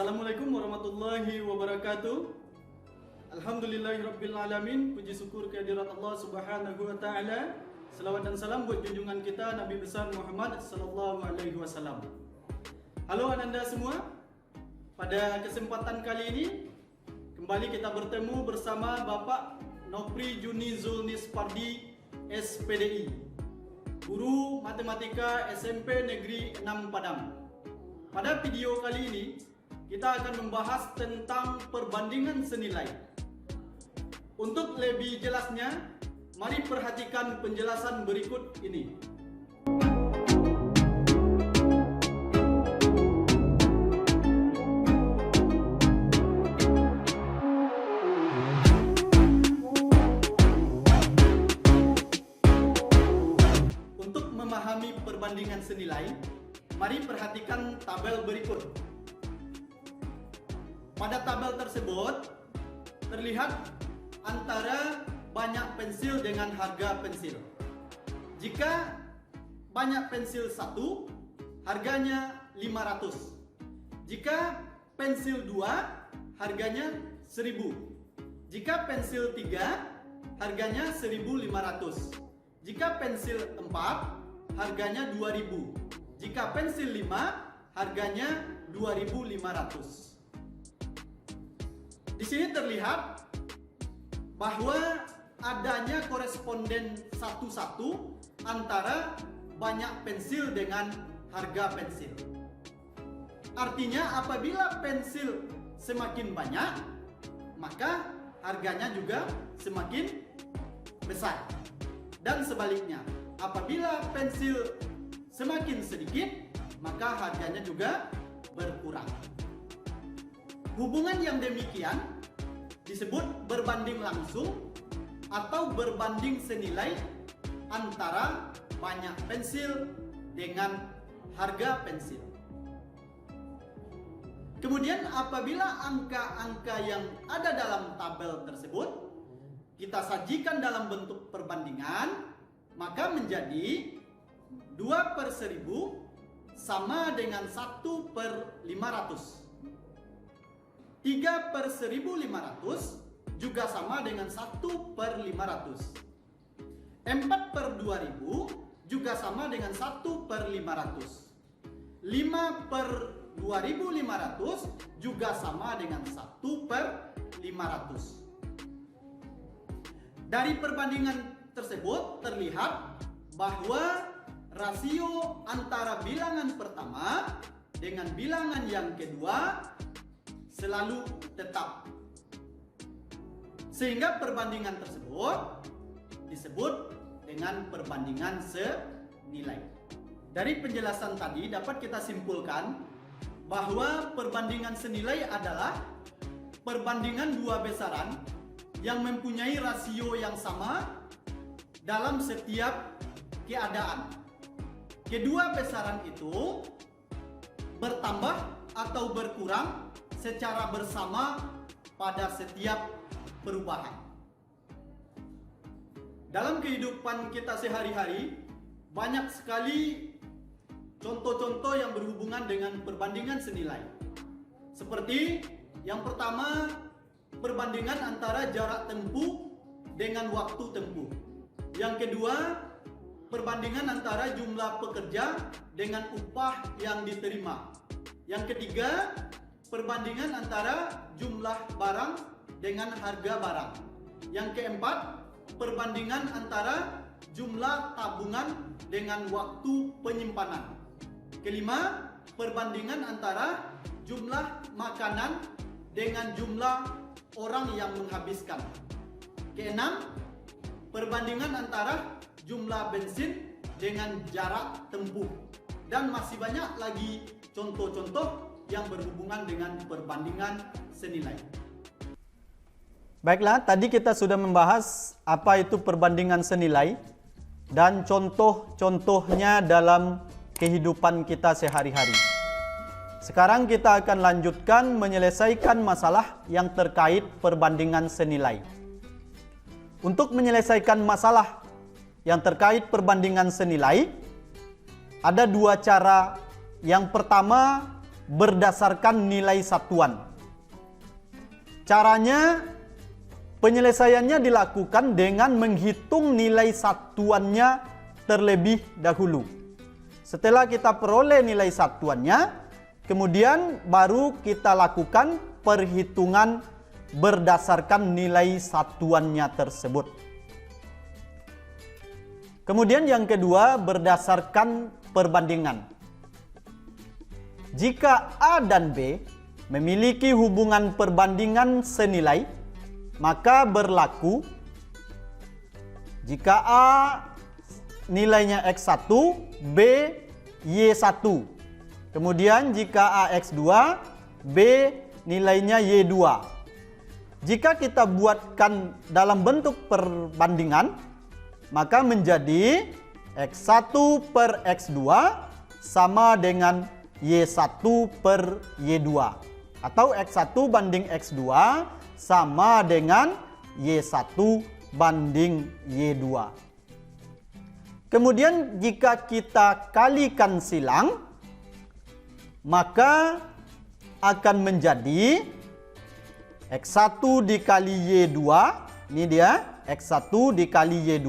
Assalamualaikum warahmatullahi wabarakatuh. Alhamdulillahirabbil alamin. Puji syukur kehadirat Allah Subhanahu wa taala. Selawat dan salam buat junjungan kita Nabi besar Muhammad sallallahu alaihi wasallam. Halo Ananda semua. Pada kesempatan kali ini kembali kita bertemu bersama Bapak Nopri Juni Zulnis Pardi SPDI, Guru Matematika SMP Negeri 6 Padang. Pada video kali ini kita akan membahas tentang perbandingan senilai. Untuk lebih jelasnya, mari perhatikan penjelasan berikut ini. Untuk memahami perbandingan senilai, mari perhatikan tabel berikut. Pada tabel tersebut terlihat antara banyak pensil dengan harga pensil. Jika banyak pensil 1, harganya 500. Jika pensil 2, harganya 1000. Jika pensil 3, harganya 1500. Jika pensil 4, harganya 2000. Jika pensil 5, harganya 2500. Di sini terlihat bahwa adanya koresponden satu-satu antara banyak pensil dengan harga pensil. Artinya apabila pensil semakin banyak, maka harganya juga semakin besar. Dan sebaliknya, apabila pensil semakin sedikit, maka harganya juga berkurang. Hubungan yang demikian disebut berbanding langsung atau berbanding senilai antara banyak pensil dengan harga pensil. Kemudian apabila angka-angka yang ada dalam tabel tersebut kita sajikan dalam bentuk perbandingan, maka menjadi 2/1000 sama dengan 1/500. 3/1500 juga sama dengan 1/500. 4/2000 juga sama dengan 1/500. 5/2500 juga sama dengan 1/500. Dari perbandingan tersebut terlihat bahwa rasio antara bilangan pertama dengan bilangan yang kedua selalu tetap. Sehingga perbandingan tersebut disebut dengan perbandingan senilai. Dari penjelasan tadi dapat kita simpulkan bahwa perbandingan senilai adalah perbandingan dua besaran yang mempunyai rasio yang sama dalam setiap keadaan. Kedua besaran itu bertambah atau berkurang secara bersama pada setiap perubahan. Dalam kehidupan kita sehari-hari, banyak sekali contoh-contoh yang berhubungan dengan perbandingan senilai. Seperti yang pertama, perbandingan antara jarak tempuh dengan waktu tempuh. Yang kedua, perbandingan antara jumlah pekerja dengan upah yang diterima. Yang ketiga, perbandingan antara jumlah barang dengan harga barang. Yang keempat, perbandingan antara jumlah tabungan dengan waktu penyimpanan. Kelima, perbandingan antara jumlah makanan dengan jumlah orang yang menghabiskan. Keenam, perbandingan antara jumlah bensin dengan jarak tempuh. Dan masih banyak lagi contoh-contoh yang berhubungan dengan perbandingan senilai. Baiklah, tadi kita sudah membahas apa itu perbandingan senilai dan contoh-contohnya dalam kehidupan kita sehari-hari. Sekarang kita akan lanjutkan menyelesaikan masalah yang terkait perbandingan senilai. Untuk menyelesaikan masalah yang terkait perbandingan senilai, ada dua cara. Yang pertama berdasarkan nilai satuan. Caranya, penyelesaiannya dilakukan dengan menghitung nilai satuannya terlebih dahulu. Setelah kita peroleh nilai satuannya, kemudian baru kita lakukan perhitungan berdasarkan nilai satuannya tersebut. Kemudian yang kedua, berdasarkan perbandingan. Jika A dan B memiliki hubungan perbandingan senilai, maka berlaku jika A nilainya X1, B Y1. Kemudian jika A X2, B nilainya Y2. Jika kita buatkan dalam bentuk perbandingan, maka menjadi X1 per X2 sama dengan Y1 per Y2. Atau X1 banding X2 sama dengan Y1 banding Y2. Kemudian jika kita kalikan silang, maka akan menjadi X1 dikali Y2, ini dia, X1 dikali Y2,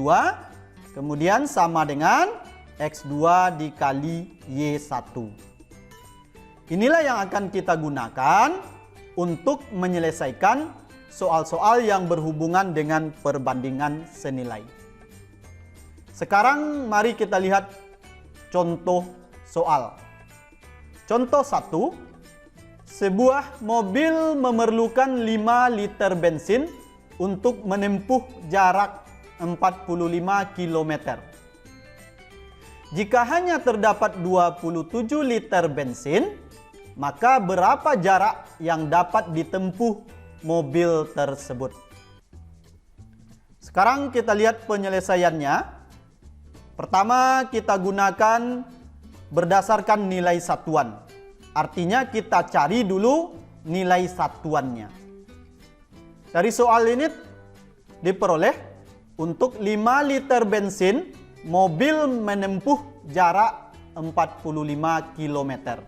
kemudian sama dengan X2 dikali Y1. Inilah yang akan kita gunakan untuk menyelesaikan soal-soal yang berhubungan dengan perbandingan senilai. Sekarang mari kita lihat contoh soal. Contoh 1. Sebuah mobil memerlukan 5 liter bensin untuk menempuh jarak 45 km. Jika hanya terdapat 27 liter bensin, maka berapa jarak yang dapat ditempuh mobil tersebut? Sekarang kita lihat penyelesaiannya. Pertama, kita gunakan berdasarkan nilai satuan. Artinya kita cari dulu nilai satuannya. Dari soal ini diperoleh untuk 5 liter bensin, mobil menempuh jarak 45 km.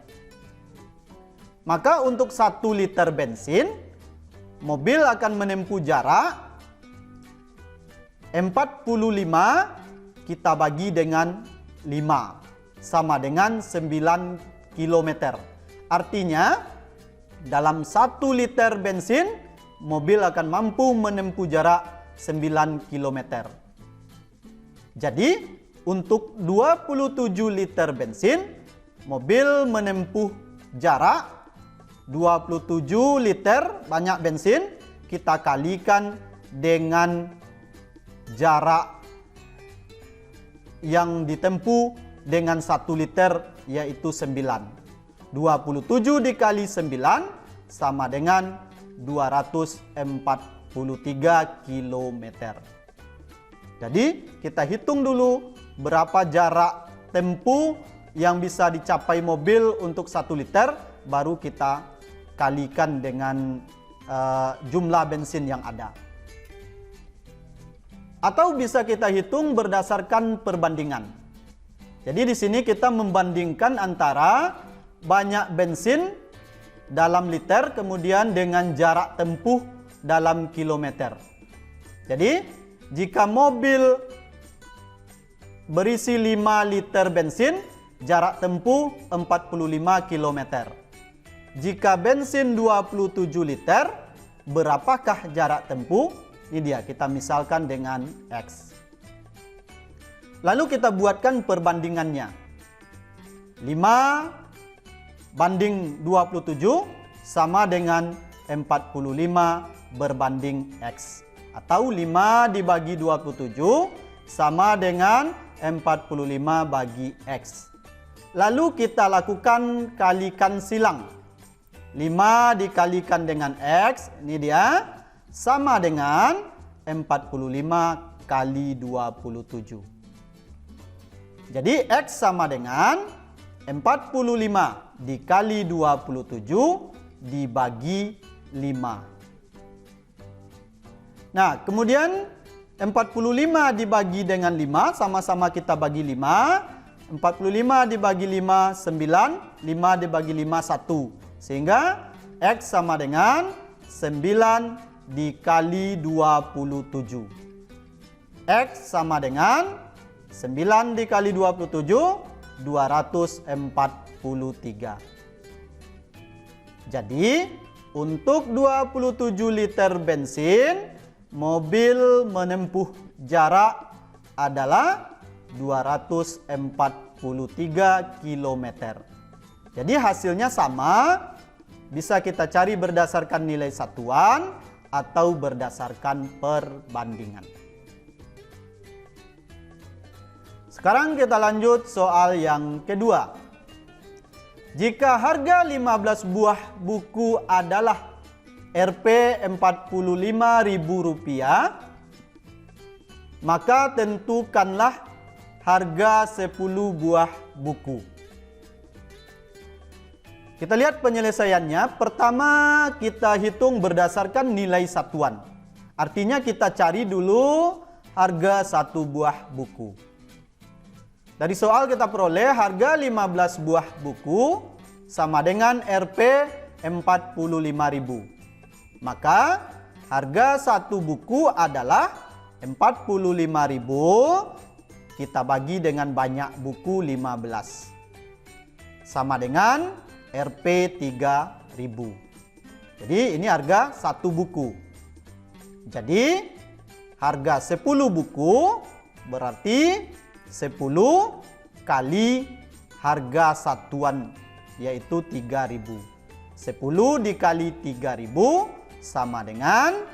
Maka untuk 1 liter bensin, mobil akan menempuh jarak 45 kita bagi dengan 5 sama dengan 9 km. Artinya dalam 1 liter bensin mobil akan mampu menempuh jarak 9 km. Jadi untuk 27 liter bensin mobil menempuh jarak 27 liter banyak bensin, kita kalikan dengan jarak yang ditempuh dengan 1 liter yaitu 9. 27 dikali 9 sama dengan 243 km. Jadi kita hitung dulu berapa jarak tempuh yang bisa dicapai mobil untuk 1 liter, baru kita kalikan dengan jumlah bensin yang ada. Atau bisa kita hitung berdasarkan perbandingan. Jadi di sini kita membandingkan antara banyak bensin dalam liter kemudian dengan jarak tempuh dalam kilometer. Jadi jika mobil berisi 5 liter bensin, jarak tempuh 45 km. Jika bensin 27 liter, berapakah jarak tempuh? Ini dia, kita misalkan dengan X. Lalu kita buatkan perbandingannya. 5 banding 27 sama dengan 45 berbanding X. Atau 5 dibagi 27 sama dengan 45 bagi X. Lalu kita lakukan kalikan silang. 5 dikalikan dengan X, ini dia, sama dengan 45 kali 27. Jadi X sama dengan 45 dikali 27 dibagi 5. Nah, kemudian 45 dibagi dengan 5, sama-sama kita bagi 5, 45 dibagi 5, 9. 5 dibagi 5, 1. Sehingga X sama dengan 9 dikali 27. X sama dengan 9 dikali 27, 243. Jadi, untuk 27 liter bensin, mobil menempuh jarak adalah 243 km. Jadi hasilnya sama, bisa kita cari berdasarkan nilai satuan atau berdasarkan perbandingan. Sekarang kita lanjut soal yang kedua. Jika harga 15 buah buku adalah Rp 45.000, maka tentukanlah harga 10 buah buku. Kita lihat penyelesaiannya. Pertama, kita hitung berdasarkan nilai satuan. Artinya kita cari dulu harga 1 buah buku. Dari soal kita peroleh harga 15 buah buku sama dengan Rp 45.000. Maka harga 1 buku adalah 45.000, kita bagi dengan banyak buku 15. Sama dengan Rp 3.000. Jadi ini harga 1 buku. Jadi harga 10 buku berarti 10 kali harga satuan yaitu 3.000. 10 dikali 3.000 sama dengan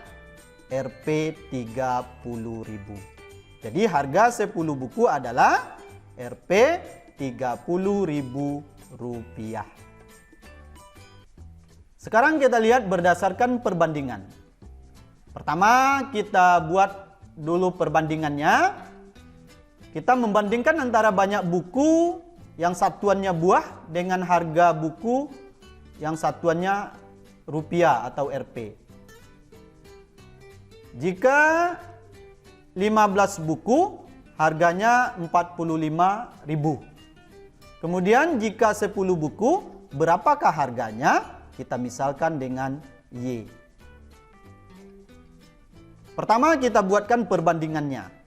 Rp 30.000. Jadi harga 10 buku adalah Rp 30.000. Sekarang kita lihat berdasarkan perbandingan. Pertama kita buat dulu perbandingannya. Kita membandingkan antara banyak buku yang satuannya buah dengan harga buku yang satuannya rupiah atau Rp. Jika 15 buku harganya 45.000. Kemudian jika 10 buku berapakah harganya? Kita misalkan dengan Y. Pertama kita buatkan perbandingannya.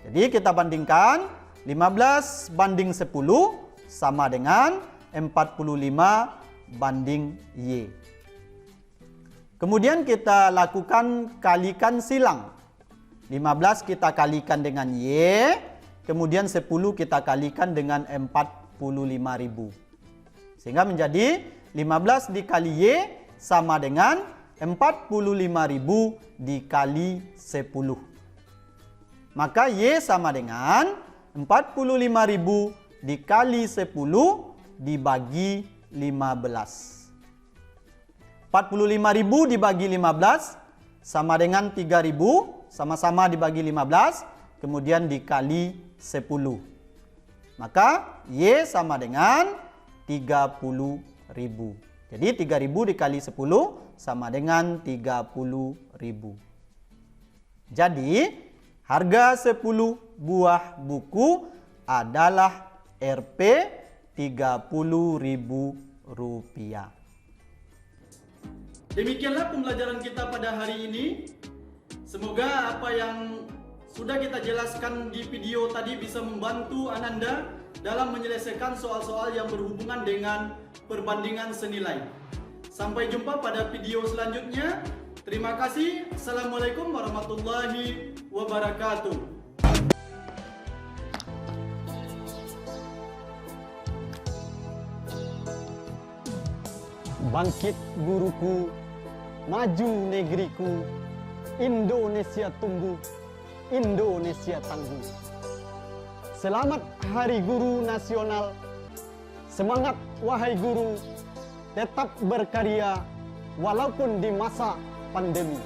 Jadi kita bandingkan 15 banding 10 sama dengan 45 banding Y. Kemudian kita lakukan kalikan silang. 15 kita kalikan dengan Y, kemudian 10 kita kalikan dengan 45.000. Sehingga menjadi 15 dikali Y sama dengan 45.000 dikali 10. Maka Y sama dengan 45.000 dikali 10 dibagi 15. 45.000 dibagi 15 sama dengan 3.000, sama-sama dibagi 15, kemudian dikali 10. Maka Y sama dengan 30.000. Jadi 3.000 dikali 10 sama dengan 30.000. Jadi harga 10 buah buku adalah Rp 30.000. Demikianlah pembelajaran kita pada hari ini. Semoga apa yang sudah kita jelaskan di video tadi bisa membantu Ananda dalam menyelesaikan soal-soal yang berhubungan dengan perbandingan senilai. Sampai jumpa pada video selanjutnya. Terima kasih. Assalamualaikum warahmatullahi wabarakatuh. Bangkit guruku, maju negeriku, Indonesia tumbuh, Indonesia tangguh. Selamat Hari Guru Nasional. Semangat wahai guru, tetap berkarya walaupun di masa pandemi.